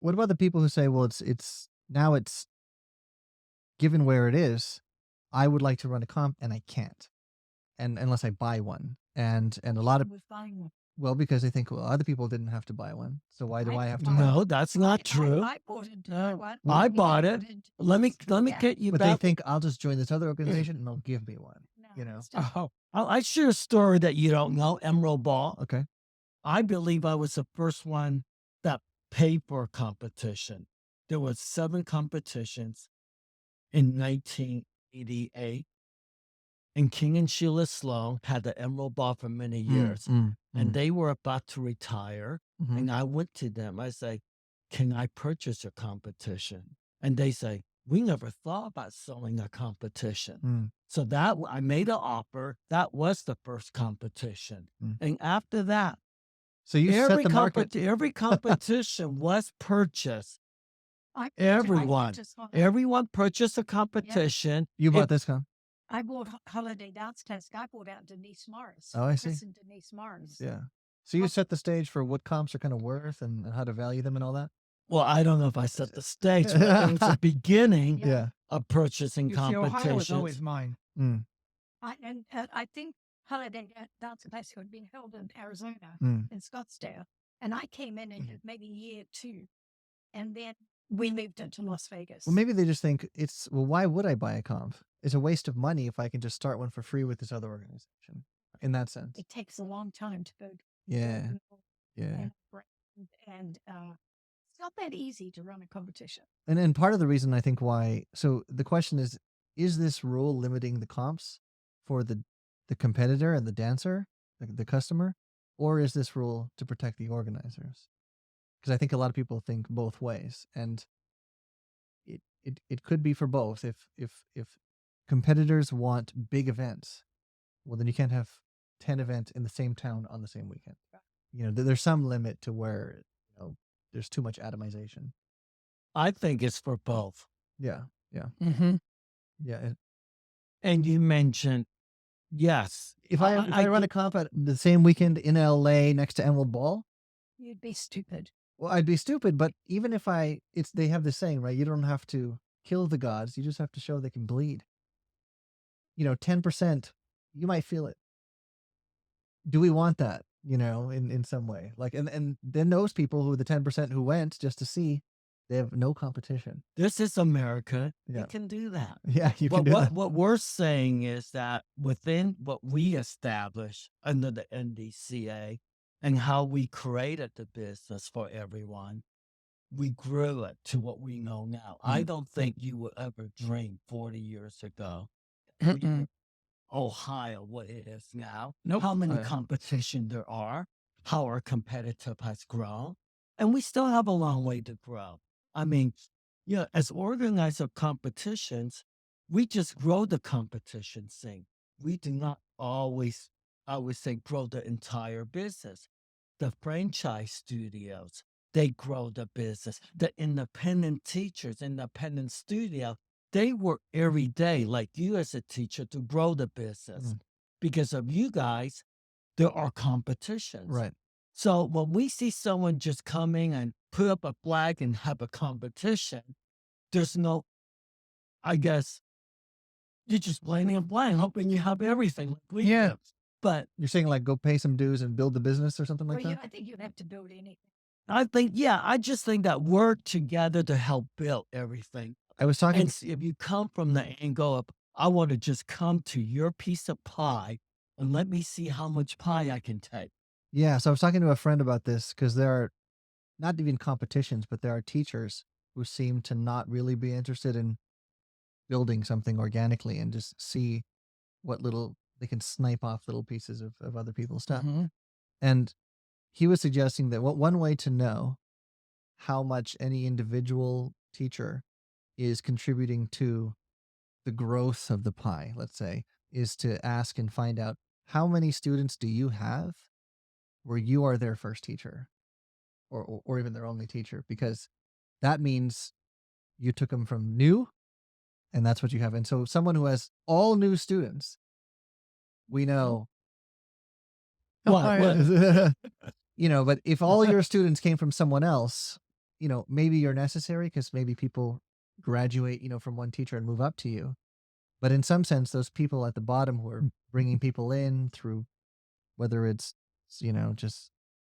What about the people who say, well, it's now it's given where it is, I would like to run a comp and I can't, and unless I buy one. And a What's lot of wrong with buying one? well, because they think, well, other people didn't have to buy one, so why do I I have to I buy one? No, that's not true. I bought into No, one. Well, I I bought it. bought into Let me yeah. get you but they back. think I'll just join this other organization and they'll give me one. No, You know? it's just Oh, I share a story that you don't know. Emerald Ball. Okay. I believe I was the first one that paid for a competition. There was 7 competitions in 1988, and King and Sheila Sloan had the Emerald Ball for many years, and they were about to retire. Mm-hmm. And I went to them. I say, "Can I purchase a competition?" And they say, "We never thought about selling a competition." So that I made an offer. That was the first competition, and after that, So you set the market. every competition was purchased. I Everyone, just want everyone purchased a competition. You It- bought this comp? I bought Holiday Dance Desk. I bought out Denise Morris. Oh, I see. Chris and Denise Morris. Yeah. So you set the stage for what comps are kind of worth and how to value them and all that? well, I don't know if I set the stage, but it was the beginning Yeah. of purchasing You see, Ohio was competitions. always mine. I think Holiday Dance Desk had been held in Arizona, Mm. in Scottsdale. And I came in maybe year 2. And then we moved into Las Vegas. Well, maybe they just think well, why would I buy a comp? It's a waste of money if I can just start one for free with this other organization in that sense. It takes a long time to build. Yeah. Yeah. And it's not that easy to run a competition. And part of the reason I think why, so the question is this rule limiting the comps for the competitor and the dancer, the customer, or is this rule to protect the organizers? Because I think a lot of people think both ways, and it could be for both. If competitors want big events, well, then you can't have 10 events in the same town on the same weekend. You know, there's some limit to where there's too much atomization. I think it's for both. Yeah, yeah, Mm-hmm. yeah. And you mentioned, yes, If I run a comp at the same weekend in LA next to Emerald Ball, You'd be stupid. well, I'd be stupid. But even if they have this saying, right? You don't have to kill the gods; you just have to show they can bleed. 10%, you might feel it. Do we want that? In some way, like, and then those people who are the 10% who went just to see, they have no competition. this is America. Yeah. You can do that. Yeah, you can But do that. what we're saying is that within what we established under the NDCA and how we created the business for everyone, we grew it to what we know now. I don't think you would ever dream 40 years ago, Ohio, what it is now, Nope. how many Oh, yeah. competition there are, how our competitive has grown, and we still have a long way to grow. I mean, as organizer of competitions, we just grow the competition scene. We do not always, I would say, grow the entire business. The franchise studios, they grow the business. The independent teachers, independent studio, they work every day, like you as a teacher, to grow the business. Because of you guys, there are competitions. Right. So when we see someone just coming and put up a flag and have a competition, there's no, I guess, you're just planning a flag, hoping you have everything like we Yeah. do. But You're saying like go pay some dues and build the business or something like Well, that? I think you'd have to build anything. I just think that work together to help build everything. I was talking. And if you come from the angle of, I want to just come to your piece of pie and let me see how much pie I can take. Yeah, so I was talking to a friend about this because there are not even competitions, but there are teachers who seem to not really be interested in building something organically and just see what little they can snipe off little pieces of other people's stuff. And he was suggesting that one way to know how much any individual teacher is contributing to the growth of the pie, let's say, is to ask and find out how many students do you have where you are their first teacher or even their only teacher, because that means you took them from new and that's what you have. And so someone who has all new students, we know, What? but if all your students came from someone else, maybe you're necessary because maybe people graduate, from one teacher and move up to you. But in some sense, those people at the bottom who are bringing people in through whether it's, just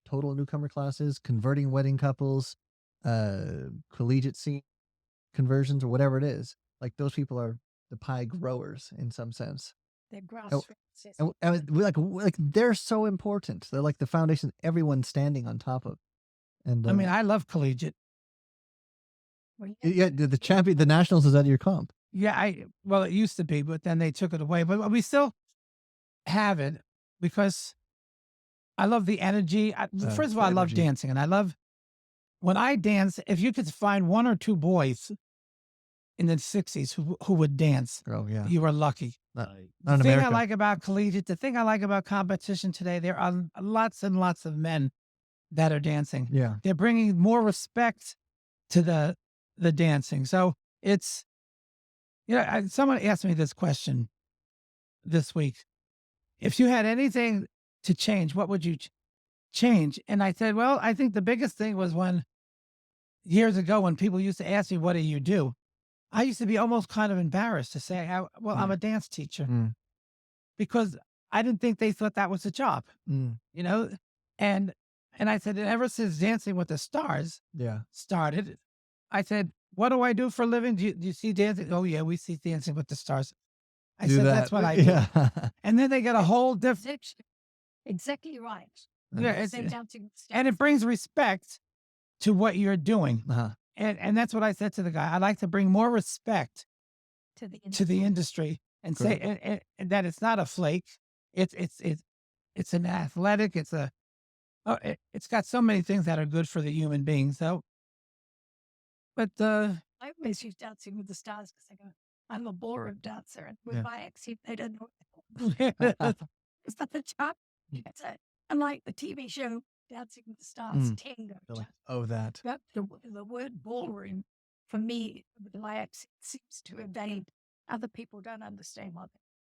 total newcomer classes, converting wedding couples, collegiate scene conversions, or whatever it is, like those people are the pie growers in some sense. They're And, grassroots. Yes. like they're so important. They're like the foundation everyone's standing on top of. And I mean, I love collegiate. Well, yeah, the nationals is out of your comp. Yeah, well, it used to be, but then they took it away. But we still have it because I love the energy. First of all, I love energy. dancing, and I love when I dance. If you could find one or two boys in the '60s who would dance, Oh yeah, you were lucky. not The in thing I America. like about collegiate, the thing I like about competition today, there are lots and lots of men that are dancing. Yeah, They're bringing more respect to the dancing. So it's, someone asked me this question this week. If you had anything to change, what would you change? And I said, well, I think the biggest thing was years ago when people used to ask me, what do you do? I used to be almost kind of embarrassed to say, I'm a dance teacher, Mm. because I didn't think they thought that was a job, Mm. And I said, and ever since Dancing with the Stars Yeah, started, I said, what do I do for a living? Do you see dancing? Oh yeah, we see Dancing with the Stars. I do said, that. that's what I do. Yeah, And then they get a whole different, exactly right. yeah, Same dancing and it brings respect to what you're doing. uh-huh. And that's what I said to the guy. I like to bring more respect to the to the industry and say and that it's not a flake. It's an athletic. It's got so many things that are good for the human being. So, but I always use Dancing with the Stars because I go, I'm a ballroom dancer, and with Yeah. my accent, they don't know it's not the job. It's unlike the TV show Dancing with the Stars, Tango. They're like, oh, that. But the word ballroom, for me, with my accent, seems to evade. Other people don't understand what